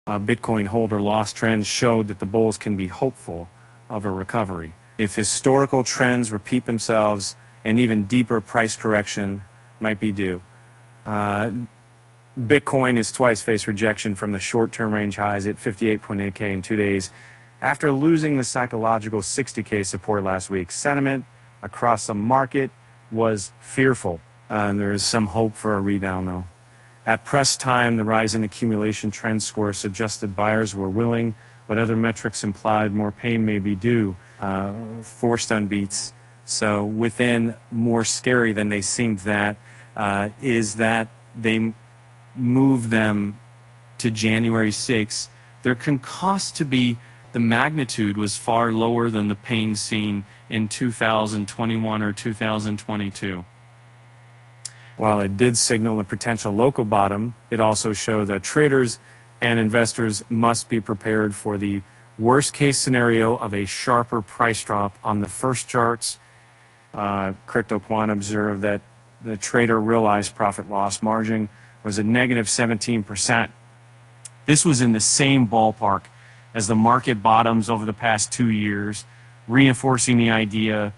Bitcoin holder loss trends showed that the bulls can be hopeful of a recovery. If historical trends repeat themselves, an even deeper price correction might be due. Bitcoin has twice faced rejection from the short-term range highs at 58.8K in 2 days after losing the psychological 60K support last week. Sentiment across the market was fearful, and there is some hope for a rebound though. At press time, the rise in accumulation trend score suggested buyers were willing, but other metrics implied more pain may be due, forced unbeats. So within more scary than they seemed that is that they move them to January 6th. There can cost to be, the magnitude was far lower than the pain seen in 2021 or 2022. While it did signal a potential local bottom, it also showed that traders and investors must be prepared for the worst case scenario of a sharper price drop. On the first charts, CryptoQuant observed that the trader realized profit loss margin was a negative 17%. This was in the same ballpark as the market bottoms over the past 2 years, reinforcing the idea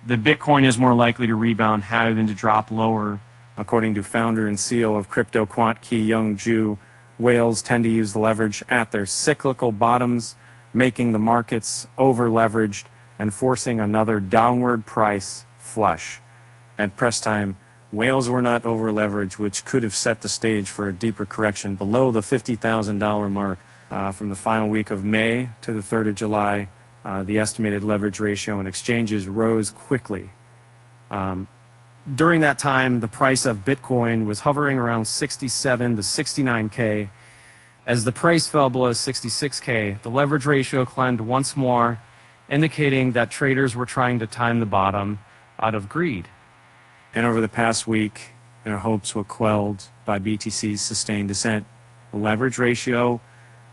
that Bitcoin is more likely to rebound higher than to drop lower. According to founder and CEO of CryptoQuant, Ki-Young Ju, whales tend to use the leverage at their cyclical bottoms, making the markets over-leveraged and forcing another downward price flush. At press time, whales were not over-leveraged, which could have set the stage for a deeper correction below the $50,000 mark. From the final week of May to the 3rd of July, the estimated leverage ratio in exchanges rose quickly. During that time, the price of Bitcoin was hovering around 67 to 69K. As the price fell below 66K, the leverage ratio climbed once more, indicating that traders were trying to time the bottom out of greed. And over the past week, their hopes were quelled by BTC's sustained descent. The leverage ratio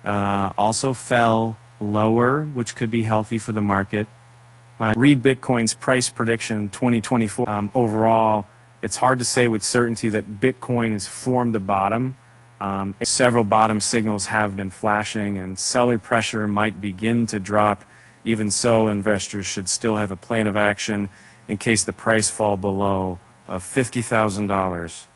also fell lower, which could be healthy for the market. Read Bitcoin's price prediction 2024. Overall, it's hard to say with certainty that Bitcoin has formed a bottom. Several bottom signals have been flashing, and seller pressure might begin to drop. Even so, investors should still have a plan of action in case the price falls below $50,000.